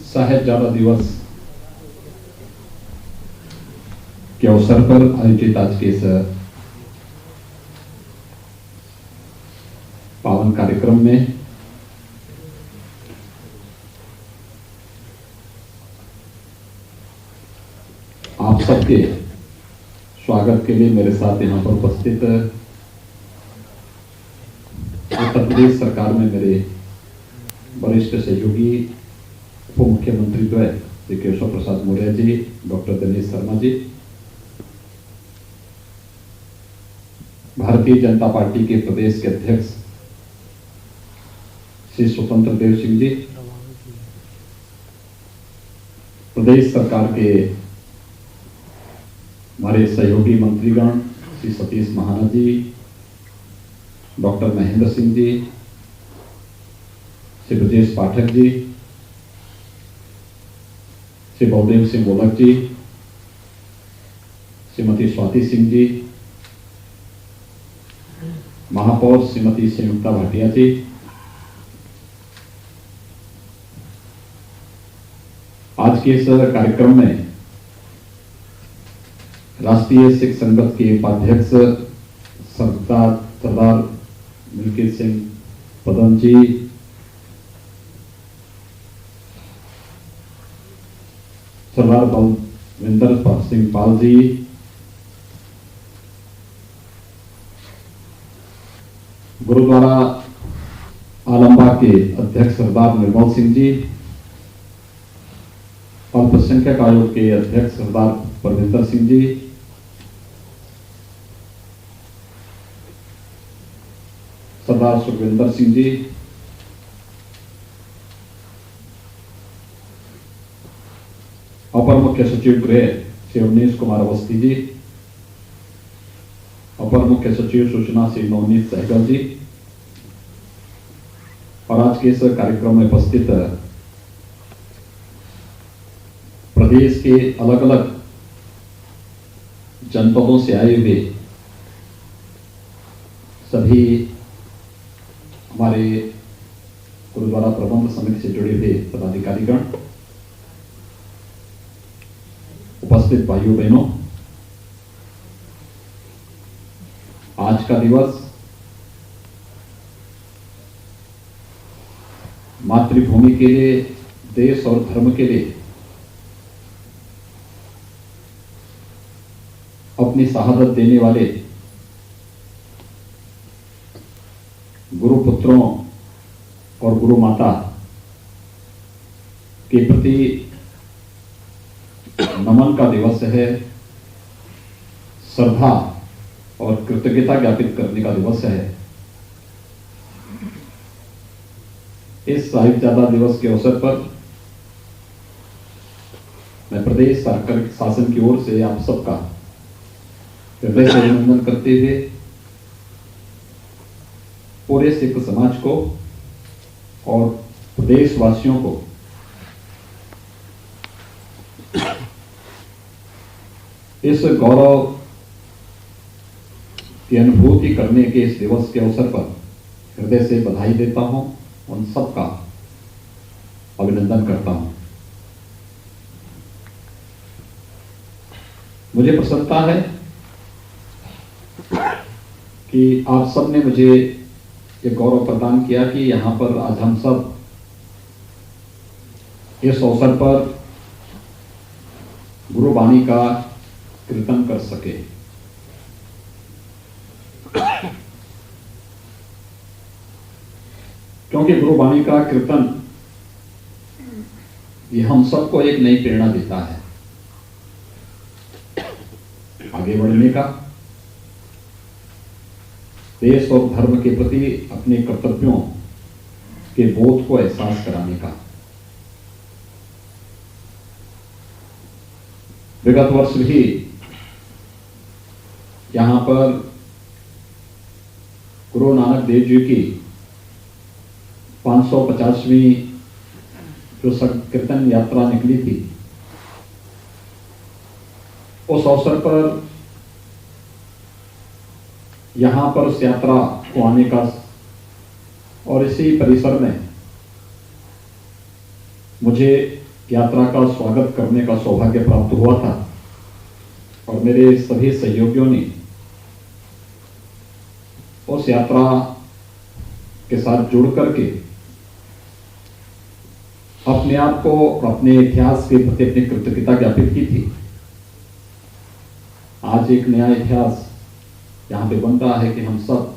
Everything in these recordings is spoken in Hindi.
साहिबजादा दिवस के अवसर पर आयोजित आज के इस पावन कार्यक्रम में आप सबके स्वागत के लिए मेरे साथ यहां पर उपस्थित उत्तर प्रदेश सरकार में मेरे वरिष्ठ सहयोगी उप मुख्यमंत्री द्वय श्री केशव प्रसाद मौर्य जी, डॉक्टर दिनेश शर्मा जी, भारतीय जनता पार्टी के प्रदेश के अध्यक्ष श्री स्वतंत्र देव सिंह जी, प्रदेश सरकार के हमारे सहयोगी मंत्रीगण श्री सतीश महाना जी, डॉक्टर महेंद्र सिंह जी, श्री ब्रजेश पाठक जी, श्री बलदेव सिंह गोलक जी, श्रीमती स्वाति सिंह जी, महापौर श्रीमती संयुक्ता भाटिया जी, आज के इस कार्यक्रम में राष्ट्रीय सिख संगत के उपाध्यक्ष सरदार मिल्खीत सिंह पदम जी, सरदार बलविंदर सिंह पाल जी, गुरुद्वारा आलमबाग के अध्यक्ष सरदार निर्मल सिंह जी, अल्पसंख्यक आयोग के अध्यक्ष सरदार परविंदर सिंह जी, सरदार सुखविंदर सिंह जी, अपर मुख्य सचिव गृह श्री अवनीश कुमार अवस्थी जी, अपर मुख्य सचिव सूचना श्री नवनीत सहगल जी, और आज के इस कार्यक्रम में उपस्थित प्रदेश के अलग अलग जनपदों से आए हुए सभी हमारे गुरुद्वारा प्रबंध समिति से जुड़े हुए पदाधिकारीगण, उपस्थित भाइयों बहनों, आज का दिवस मातृभूमि के लिए, देश और धर्म के लिए अपनी शहादत देने वाले गुरुपुत्रों और गुरु माता के प्रति नमन का दिवस है, श्रद्धा और कृतज्ञता ज्ञापित करने का दिवस है। इस साहिबजादा दिवस के अवसर पर मैं प्रदेश सरकार शासन की ओर से आप सबका हृदय से अभिनंदन करते हुए पूरे सिख समाज को और प्रदेशवासियों को इस गौरव की अनुभूति करने के इस दिवस के अवसर पर हृदय से बधाई देता हूं, उन सबका अभिनंदन करता हूं। मुझे प्रसन्नता है कि आप सब ने मुझे ये गौरव प्रदान किया कि यहां पर आज हम सब इस अवसर पर गुरुवाणी का कीर्तन कर सके। क्योंकि गुरुवाणी का कीर्तन ये हम सबको एक नई प्रेरणा देता है आगे बढ़ने का, देश और धर्म के प्रति अपने कर्तव्यों के बोध को एहसास कराने का। विगत वर्ष भी यहां पर गुरु नानक देव जी की 550वीं जो कीर्तन यात्रा निकली थी, उस अवसर पर यहां पर उस यात्रा को आने का और इसी परिसर में मुझे यात्रा का स्वागत करने का सौभाग्य प्राप्त हुआ था और मेरे सभी सहयोगियों ने उस यात्रा के साथ जुड़ करके अपने आप को और अपने इतिहास के प्रति अपनी कृतज्ञता ज्ञापित की थी। आज एक नया इतिहास यहां पे बन रहा है कि हम सब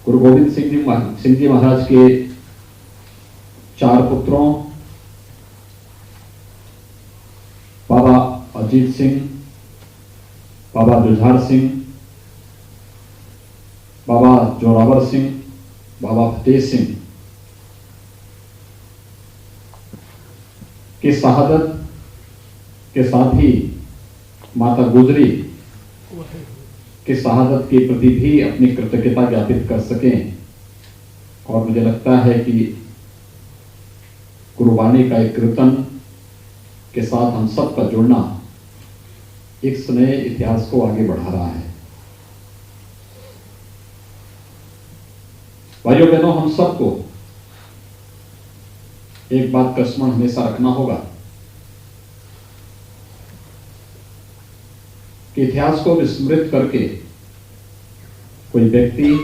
गुरु गोविंद सिंह जी महाराज के 4 पुत्रों बाबा अजीत सिंह, बाबा जुझार सिंह, बाबा जोरावर सिंह, बाबा फतेह सिंह की शहादत के साथ ही माता गुजरी की शहादत के प्रति भी अपनी कृतज्ञता ज्ञापित कर सकें। और मुझे लगता है कि गुरुवाणी का एक कीर्तन के साथ हम सब का जुड़ना एक नए इतिहास को आगे बढ़ा रहा है। भाइयों बहनों, हम सबको एक बात का स्मरण हमेशा रखना होगा कि इतिहास को विस्मृत करके कोई व्यक्ति,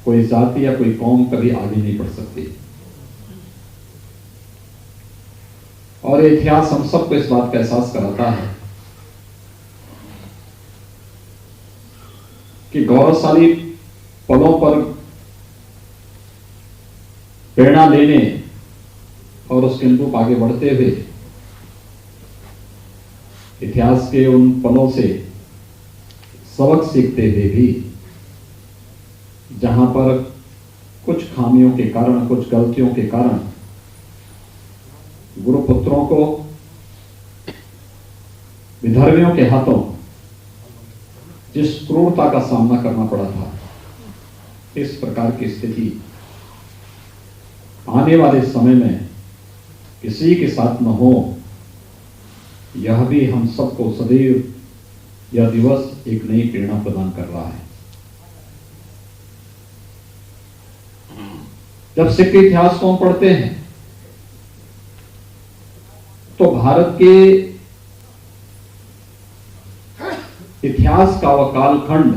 कोई जाति या कोई कौम कभी आगे नहीं बढ़ सकती। और इतिहास हम सबको इस बात का एहसास कराता है कि गौरवशाली पलों पर प्रेरणा लेने और उसके अनुरूप आगे बढ़ते हुए इतिहास के उन पलों से सबक सीखते हुए भी जहां पर कुछ खामियों के कारण, कुछ गलतियों के कारण गुरुपुत्रों को विधर्मियों के हाथों जिस क्रूरता का सामना करना पड़ा था, इस प्रकार की स्थिति आने वाले समय में किसी के साथ न हो, यह भी हम सबको सदैव यह दिवस एक नई प्रेरणा प्रदान कर रहा है। जब सिख इतिहास को हम पढ़ते हैं तो भारत के इतिहास का वह कालखंड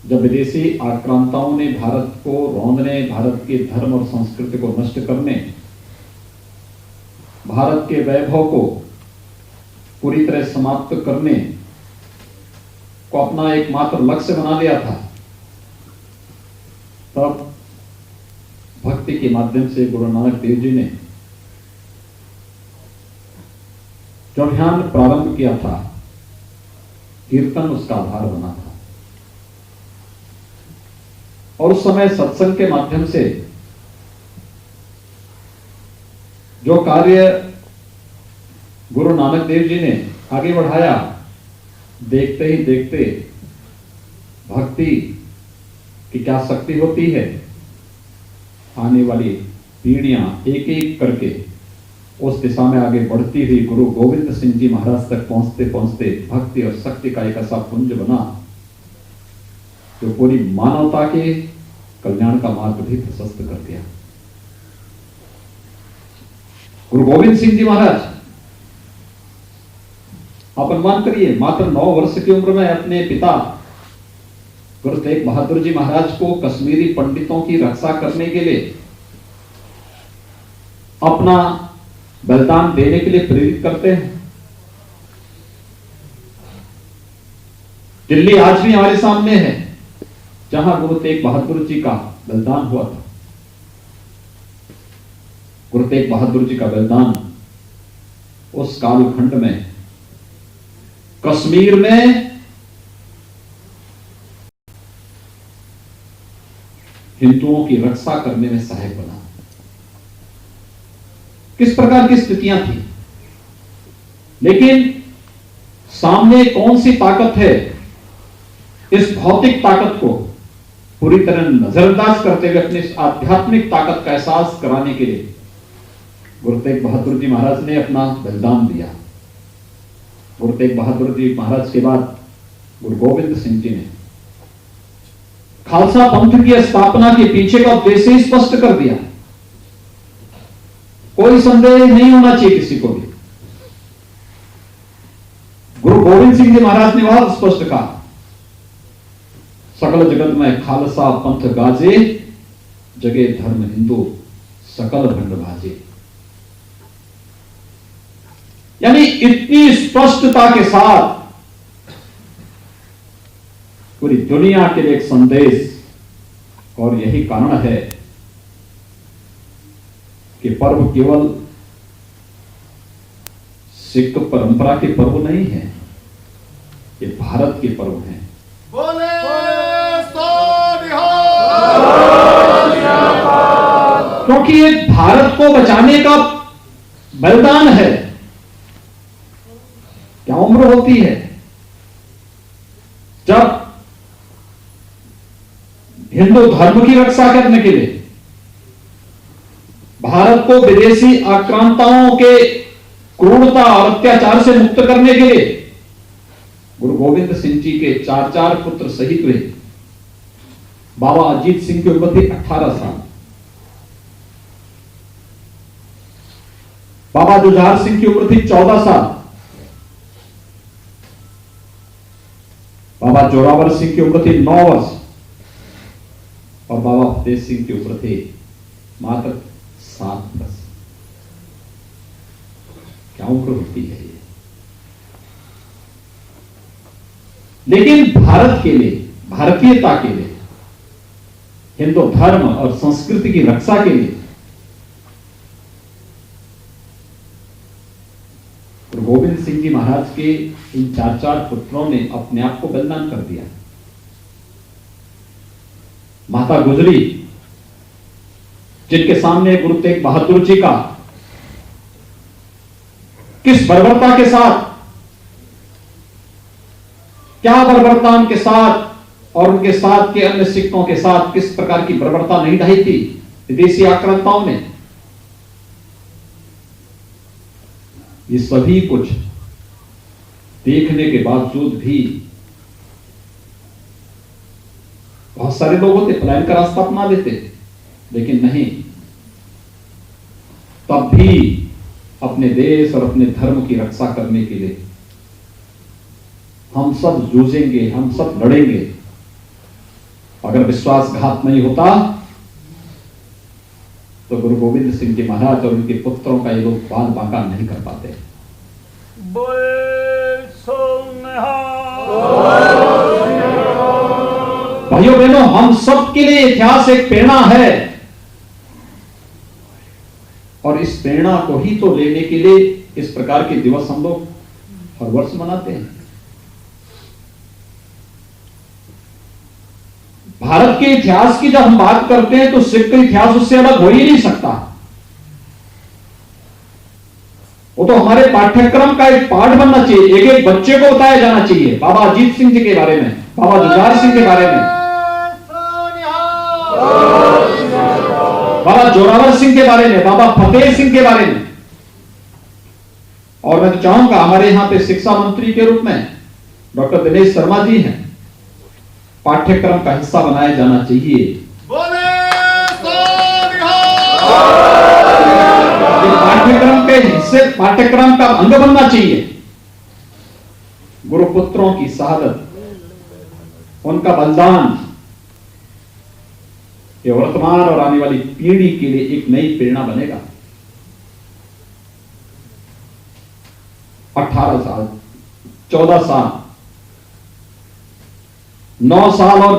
जब विदेशी आक्रांताओं ने भारत को रौंदने, भारत के धर्म और संस्कृति को नष्ट करने, भारत के वैभव को पूरी तरह समाप्त करने को अपना एकमात्र लक्ष्य बना लिया था, तब भक्ति के माध्यम से गुरु नानक देव जी ने जो अभियान प्रारंभ किया था, कीर्तन उसका आधार बना था। और उस समय सत्संग के माध्यम से जो कार्य गुरु नानक देव जी ने आगे बढ़ाया, देखते ही देखते भक्ति की क्या शक्ति होती है, आने वाली पीढ़ियां एक एक करके उस दिशा में आगे बढ़ती हुई गुरु गोविंद सिंह जी महाराज तक पहुंचते पहुंचते भक्ति और शक्ति का एक ऐसा पुंज बना जो पूरी मानवता के कल्याण का मार्ग भी प्रशस्त कर दिया। गुरु गोविंद सिंह जी महाराज, आप अनुमान करिए, मात्र 9 वर्ष की उम्र में अपने पिता गुरु तेग बहादुर जी महाराज को कश्मीरी पंडितों की रक्षा करने के लिए अपना बलिदान देने के लिए प्रेरित करते हैं। दिल्ली आज भी हमारे सामने है, जहां गुरु तेग बहादुर जी का बलिदान हुआ था। गुरु तेग बहादुर जी का बलिदान उस कालखंड में कश्मीर में हिंदुओं की रक्षा करने में सहायक बना। किस प्रकार की स्थितियां थी, लेकिन सामने कौन सी ताकत है, इस भौतिक ताकत को पूरी तरह नजरअंदाज करते हुए अपनी आध्यात्मिक ताकत का एहसास कराने के लिए गुरु तेग बहादुर जी महाराज ने अपना बलिदान दिया। गुरु तेग बहादुर जी महाराज के बाद गुरु गोविंद सिंह जी ने खालसा पंथ की स्थापना के पीछे का उद्देश्य ही स्पष्ट कर दिया। कोई संदेह नहीं होना चाहिए किसी को भी। गुरु गोविंद सिंह जी महाराज ने बहुत स्पष्ट कहा, सकल जगत में खालसा पंथ गाजे, जगे धर्म हिंदू सकल भंड भाजे। यानी इतनी स्पष्टता के साथ पूरी दुनिया के लिए एक संदेश, और यही कारण है कि पर्व केवल सिख परंपरा के पर्व नहीं है, ये भारत के पर्व हैं। बोले क्योंकि ये भारत को बचाने का बलिदान है। क्या उम्र होती है जब हिंदू धर्म की रक्षा करने के लिए, भारत को विदेशी आक्रांताओं के क्रूरता और अत्याचार से मुक्त करने के लिए गुरु गोविंद सिंह जी के चार पुत्र शहीद हुए। बाबा अजीत सिंह की उम्र थी 18 साल, बाबा जुझार सिंह की उम्र थी 14 साल, बाबा जोरावर सिंह की उम्र थी 9 वर्ष, और बाबा फतेह सिंह की उम्र थी मात्र 7 वर्ष। क्या उम्र होती है ये। लेकिन भारत के लिए, भारतीयता के लिए, हिंदू धर्म और संस्कृति की रक्षा के लिए गुरु गोविंद सिंह जी महाराज के इन चार पुत्रों ने अपने आप को बलिदान कर दिया। माता गुजरी, जिनके सामने गुरु तेग बहादुर जी का किस बर्बरता के साथ, क्या बर्बरता उनके साथ और उनके साथ के अन्य सिखों के साथ किस प्रकार की बर्बरता नहीं ढाई थी विदेशी आक्रांताओं ने। ये सभी कुछ देखने के बावजूद भी बहुत सारे लोग होते पलायन का रास्ता अपना लेते, लेकिन नहीं, तब भी अपने देश और अपने धर्म की रक्षा करने के लिए हम सब जूझेंगे, हम सब लड़ेंगे। अगर विश्वासघात नहीं होता तो गुरु गोविंद सिंह जी महाराज और उनके पुत्रों का ये लोग बाल बांका नहीं कर पाते। भाइयों बहनों, हम सब के लिए इतिहास एक प्रेरणा है, और इस प्रेरणा को ही तो लेने के लिए इस प्रकार के दिवस हम लोग हर वर्ष मनाते हैं। भारत के इतिहास की जब हम बात करते हैं तो सिख का इतिहास उससे अलग हो ही नहीं सकता। वो तो हमारे पाठ्यक्रम का एक पार्ट बनना चाहिए, एक एक बच्चे को बताया जाना चाहिए। बाबा अजीत सिंह जी के बारे में, बाबा जुझार सिंह के बारे में, बाबा जोरावर सिंह के बारे में, बाबा फतेह सिंह के बारे में। और मैं तो चाहूंगा हमारे यहां पे शिक्षा मंत्री के रूप में डॉक्टर दिनेश शर्मा जी हैं, पाठ्यक्रम का हिस्सा बनाया जाना चाहिए। पाठ्यक्रम के हिस्से, पाठ्यक्रम का अंग बनना चाहिए। गुरुपुत्रों की शहादत, उनका बलिदान, ये वर्तमान और आने वाली पीढ़ी के लिए एक नई प्रेरणा बनेगा। 18 साल, 14 साल, 9 साल और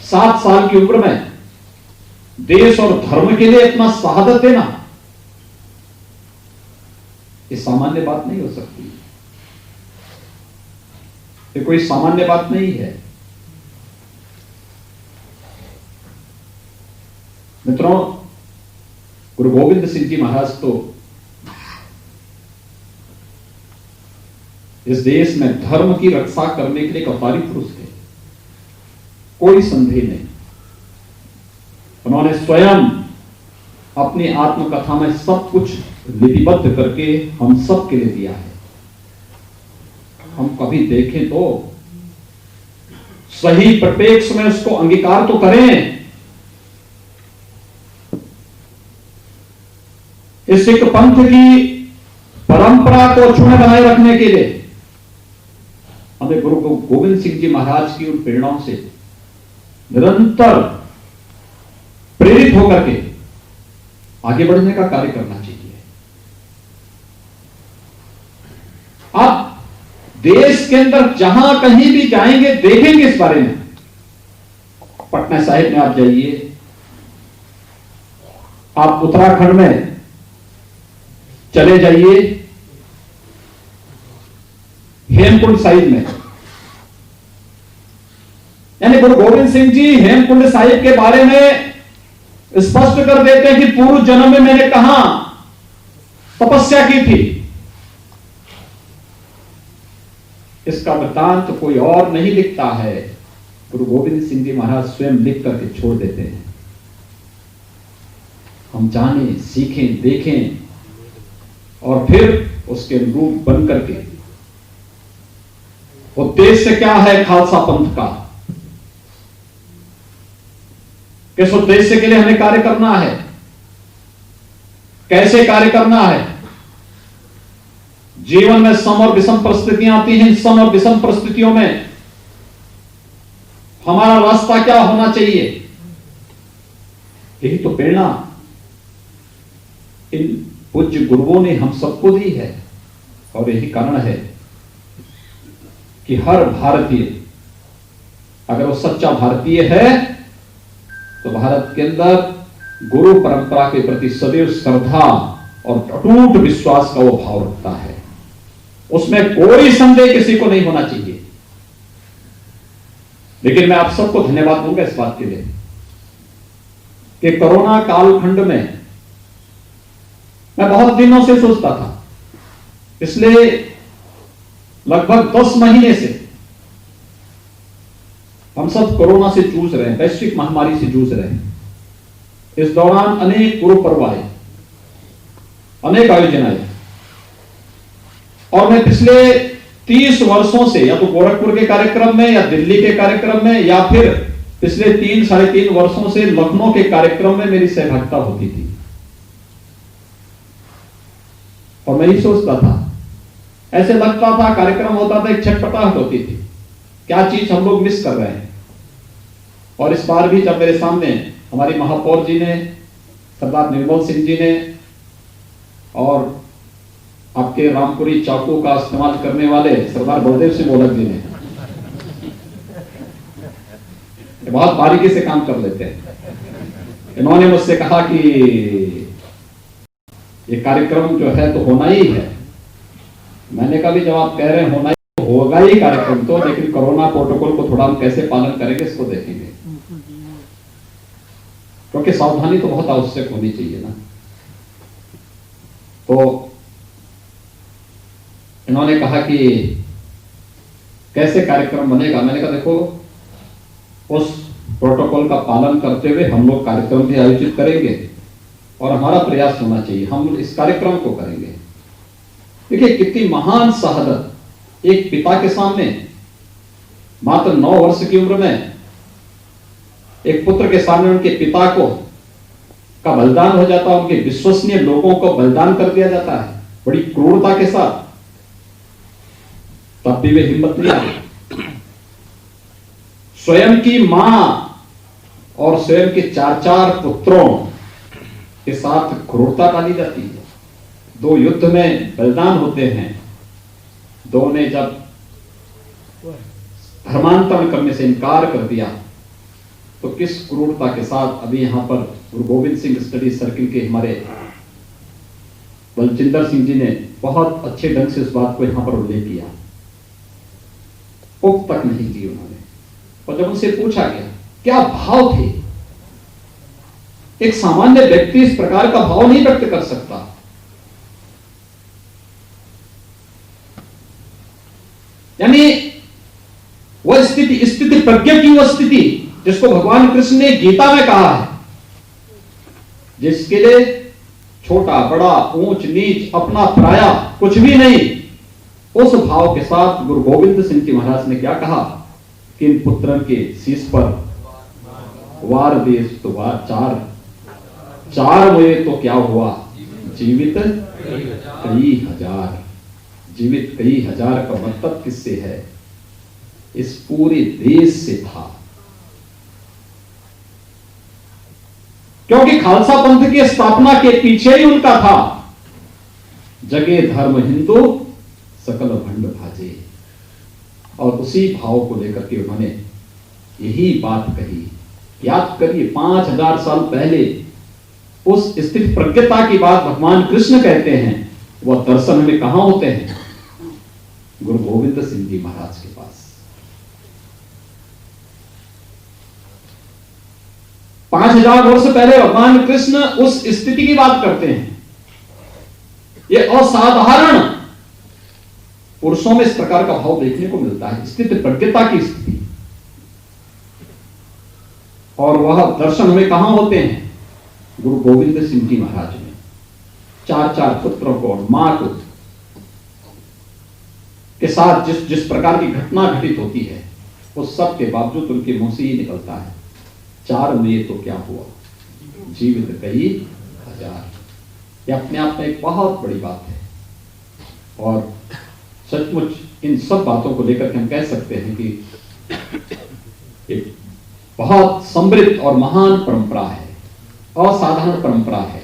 7 साल की उम्र में देश और धर्म के लिए इतना शहादत देना, ये सामान्य बात नहीं हो सकती। ये कोई सामान्य बात नहीं है। मित्रों, गुरु गोविंद सिंह जी महाराज तो इस देश में धर्म की रक्षा करने के लिए एक अवतारी पुरुष थे, कोई संदेह नहीं। उन्होंने स्वयं अपनी आत्मकथा में सब कुछ लिपिबद्ध करके हम सब के लिए दिया है। हम कभी देखें तो सही परिप्रेक्ष्य में उसको अंगीकार तो करें। इस सिख पंथ की परंपरा को अक्षुण्ण बनाए रखने के लिए हमें गुरु गोविंद सिंह जी महाराज की उन प्रेरणाओं से निरंतर प्रेरित होकर के आगे बढ़ने का कार्य करना चाहिए। आप देश के अंदर जहां कहीं भी जाएंगे देखेंगे इस बारे में। पटना साहिब में आप जाइए, आप उत्तराखंड में चले जाइए, हेमकुंड साहिब में, यानी गुरु गोविंद सिंह जी हेमकुंड साहिब के बारे में स्पष्ट कर देते हैं कि पूर्व जन्म में मैंने कहां तपस्या की थी। इसका वृत्तांत तो कोई और नहीं लिखता है, गुरु गोविंद सिंह जी महाराज स्वयं लिख करके छोड़ देते हैं। हम जानें, सीखें, देखें और फिर उसके अनुरूप बन करके उद्देश्य क्या है खालसा पंथ का, किस उद्देश्य के लिए हमें कार्य करना है, कैसे कार्य करना है। जीवन में सम और विषम परिस्थितियां आती हैं, सम और विषम परिस्थितियों में हमारा रास्ता क्या होना चाहिए, यही तो प्रेरणा इन पूज्य गुरुओं ने हम सबको दी है। और यही कारण है कि हर भारतीय अगर वो सच्चा भारतीय है तो भारत के अंदर गुरु परंपरा के प्रति सदैव श्रद्धा और अटूट विश्वास का वो भाव रखता है। उसमें कोई संदेह किसी को नहीं होना चाहिए। लेकिन मैं आप सबको धन्यवाद दूंगा इस बात के लिए कि कोरोना कालखंड में मैं बहुत दिनों से सोचता था, इसलिए लगभग 10 महीने से हम सब कोरोना से जूझ रहे हैं, वैश्विक महामारी से जूझ रहे हैं। इस दौरान अनेक गुरु पर्व आए, अनेक आयोजन आए, और मैं पिछले 30 वर्षों से या तो गोरखपुर के कार्यक्रम में या दिल्ली के कार्यक्रम में या फिर पिछले 3-3.5 वर्षों से लखनऊ के कार्यक्रम में मेरी सहभागिता होती थी। और मैं ही सोचता था, ऐसे लगता था कार्यक्रम होता था, एक छटपटाहट होती थी, क्या चीज हम लोग मिस कर रहे हैं। और इस बार भी जब मेरे सामने हमारी महापौर जी ने, सरदार निर्मल सिंह जी ने और आपके रामपुरी चाकू का इस्तेमाल करने वाले सरदार बलदेव सिंह मोलक जी ने, बहुत बारीकी से काम कर लेते हैं, इन्होंने मुझसे कहा कि ये कार्यक्रम जो है तो होना ही है। मैंने कहा भी जब आप कह रहे हैं होना ही, तो होगा ही कार्यक्रम तो, लेकिन कोरोना प्रोटोकॉल को थोड़ा हम कैसे पालन करेंगे इसको देखेंगे, क्योंकि सावधानी तो बहुत आवश्यक होनी चाहिए ना। तो इन्होंने कहा कि कैसे कार्यक्रम बनेगा। मैंने कहा देखो, उस प्रोटोकॉल का पालन करते हुए हम लोग कार्यक्रम भी आयोजित करेंगे और हमारा प्रयास होना चाहिए, हम इस कार्यक्रम को करेंगे। देखिए कितनी महान शहादत एक पिता के सामने मात्र 9 वर्ष की उम्र में एक पुत्र के सामने उनके पिता को का बलिदान हो जाता है, उनके विश्वसनीय लोगों को बलिदान कर दिया जाता है बड़ी क्रूरता के साथ, तब भी वे हिम्मत नहीं हारे। स्वयं की मां और स्वयं के 4 पुत्रों के साथ क्रूरता डाली जाती है। 2 युद्ध में बलिदान होते हैं, 2 ने जब धर्मांतरण करने से इनकार कर दिया तो किस क्रूरता के साथ अभी यहां पर गुरु गोविंद सिंह स्टडी सर्किल के हमारे बलजिंदर सिंह जी ने बहुत अच्छे ढंग से इस बात को यहां पर उल्लेख किया, उप तक नहीं दी उन्होंने। और जब उनसे पूछा गया क्या भाव थे, एक सामान्य व्यक्ति इस प्रकार का भाव नहीं व्यक्त कर सकता। यानी वह स्थिति प्रज्ञा की वह स्थिति जिसको भगवान कृष्ण ने गीता में कहा है, जिसके लिए छोटा बड़ा ऊंच नीच अपना पराया कुछ भी नहीं, उस भाव के साथ गुरु गोविंद सिंह जी महाराज ने क्या कहा किन पुत्रन के शीश पर वार देश तो वार चार हुए तो क्या हुआ, जीवित कई हजार। जीवित कई हजार का मतलब किससे है, इस पूरे देश से था। क्योंकि खालसा पंथ की स्थापना के पीछे ही उनका था, जगे धर्म हिंदू सकल भंड भाजे। और उसी भाव को लेकर के उन्होंने यही बात कही। याद करिए 5000 साल पहले उस स्थित प्रज्ञता की बात भगवान कृष्ण कहते हैं। वह दर्शन में कहां होते हैं, गुरु गोविंद सिंह जी महाराज के पास। 5000 वर्ष पहले भगवान कृष्ण उस स्थिति की बात करते हैं। यह असाधारण पुरुषों में इस प्रकार का भाव देखने को मिलता है, स्थित प्रज्ञता की स्थिति। और वह दर्शन में कहां होते हैं, गुरु गोविंद सिंह जी महाराज में। 4 पुत्रों को और मां को के साथ जिस प्रकार की घटना घटित होती है, उस सब के बावजूद उनके मुंह से ही निकलता है, 4 में तो क्या हुआ, जीवित कई हजार। यह अपने आप में एक बहुत बड़ी बात है। और सचमुच इन सब बातों को लेकर के हम कह सकते हैं कि एक बहुत समृद्ध और महान परंपरा है, असाधारण परंपरा है।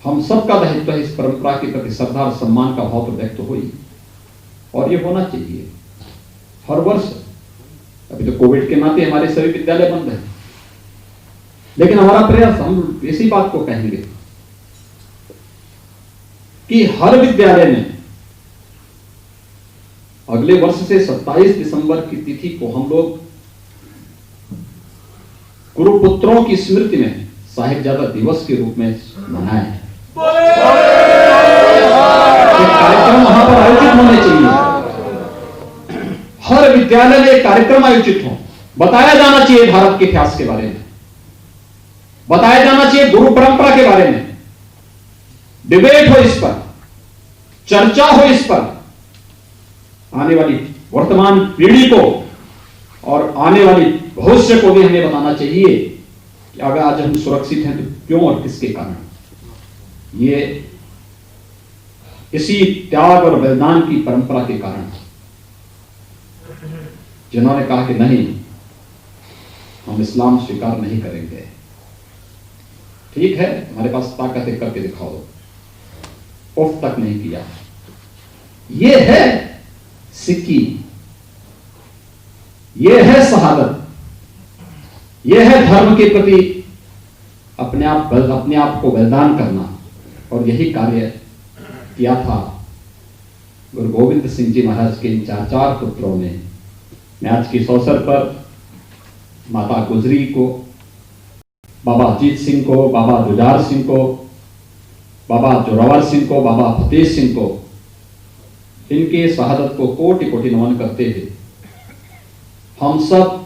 हम सबका दायित्व है इस परंपरा के प्रति श्रद्धा और सम्मान का भाव तो व्यक्त हो ही, और ये होना चाहिए हर वर्ष। अभी तो कोविड के नाते हमारे सभी विद्यालय बंद हैं, लेकिन हमारा प्रयास, हम इसी बात को कहेंगे कि हर विद्यालय में अगले वर्ष से 27 दिसंबर की तिथि को हम लोग गुरुपुत्रों की स्मृति में साहिबजादा दिवस के रूप में मनाएं। कार्यक्रम वहां पर आयोजित होने चाहिए। हर विद्यालय में एक कार्यक्रम आयोजित हो, बताया जाना चाहिए भारत के इतिहास के बारे में, बताया जाना चाहिए गुरु परंपरा के बारे में, डिबेट हो इस पर, चर्चा हो इस पर। आने वाली वर्तमान पीढ़ी को और आने वाली भविष्य को भी हमें बताना चाहिए कि अगर आज हम सुरक्षित हैं तो क्यों और किसके कारण। ये इसी त्याग और बलिदान की परंपरा के कारण, जिन्होंने कहा कि नहीं, हम इस्लाम स्वीकार नहीं करेंगे। ठीक है, हमारे पास ताकत है, करके दिखाओ, उफ तक नहीं किया। ये है सिक्की, ये है शहादत, ये है धर्म के प्रति अपने आप को बलिदान करना। और यही कार्य किया था गुरु गोविंद सिंह जी महाराज के इन 4 पुत्रों ने। मैं आज के इस अवसर पर माता गुजरी को, बाबा अजीत सिंह को, बाबा जुझार सिंह को, बाबा जोरावर सिंह को, बाबा फतेह सिंह को, इनके शहादत को कोटि कोटि नमन करते हुए हम सब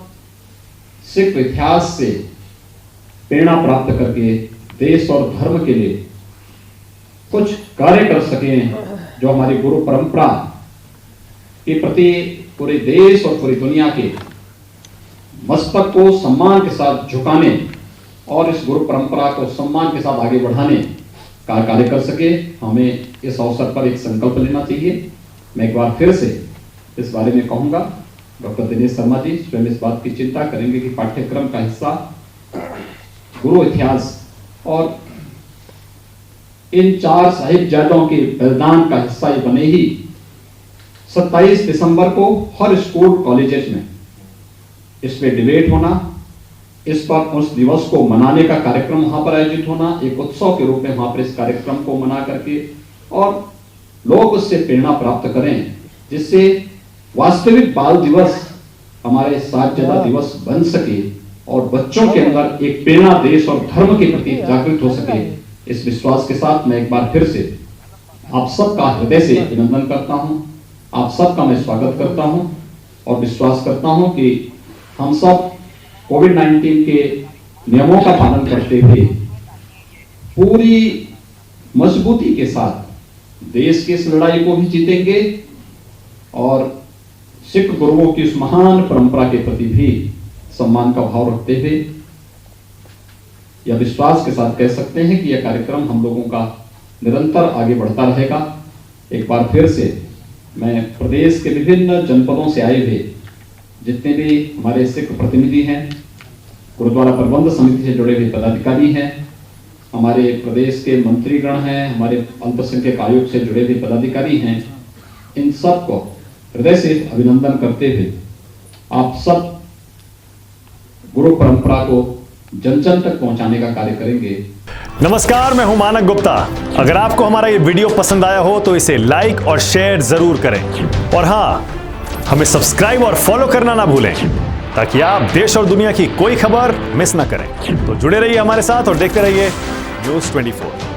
सिख इतिहास से प्रेरणा प्राप्त करके देश और धर्म के लिए कुछ कार्य कर सकें, जो हमारी गुरु परंपरा के प्रति पूरे देश और पूरी दुनिया के मस्तक को सम्मान के साथ झुकाने और इस गुरु परंपरा को सम्मान के साथ आगे बढ़ाने का कार्य कर सके। हमें इस अवसर पर एक संकल्प लेना चाहिए। मैं एक बार फिर से इस बारे में कहूंगा, डॉक्टर दिनेश शर्मा जी स्वयं इस बात की चिंता करेंगे कि पाठ्यक्रम का हिस्सा गुरु इतिहास और इन 4 साहिबजादों के बलिदान का हिस्सा ये बने ही 27 दिसंबर को हर स्कूल कॉलेजेस में इस पे डिबेट होना, इस पर उस दिवस को मनाने का कार्यक्रम वहां पर आयोजित होना, एक उत्सव के रूप में वहां पर इस कार्यक्रम को मना करके और लोग उससे प्रेरणा प्राप्त करें, जिससे वास्तविक बाल दिवस हमारे साहिबजादा दिवस बन सके और बच्चों के अंदर एक प्रेरणा देश और धर्म के प्रति जागृत हो सके। इस विश्वास के साथ मैं एक बार फिर से आप सबका हृदय से अभिनंदन करता हूं, आप सबका मैं स्वागत करता हूं और विश्वास करता हूं कि हम सब कोविड-19 के नियमों का पालन करते हुए पूरी मजबूती के साथ देश की इस लड़ाई को भी जीतेंगे और सिख गुरुओं की उस महान परंपरा के प्रति भी सम्मान का भाव रखते हुए या विश्वास के साथ कह सकते हैं कि यह कार्यक्रम हम लोगों का निरंतर आगे बढ़ता रहेगा। एक बार फिर से मैं प्रदेश के विभिन्न जनपदों से आए हुए जितने भी हमारे सिख प्रतिनिधि हैं, गुरुद्वारा प्रबंध समिति से जुड़े हुए पदाधिकारी हैं, हमारे प्रदेश के मंत्रीगण हैं, हमारे अल्पसंख्यक आयोग से जुड़े हुए पदाधिकारी हैं, इन सबको हृदय से अभिनंदन करते हुए आप सब गुरु परंपरा को जन जन तक पहुंचाने का कार्य करेंगे। नमस्कार, मैं हूं मानक गुप्ता। अगर आपको हमारा ये वीडियो पसंद आया हो तो इसे लाइक और शेयर जरूर करें और हाँ, हमें सब्सक्राइब और फॉलो करना ना भूलें ताकि आप देश और दुनिया की कोई खबर मिस ना करें। तो जुड़े रहिए हमारे साथ और देखते रहिए न्यूज़ 24।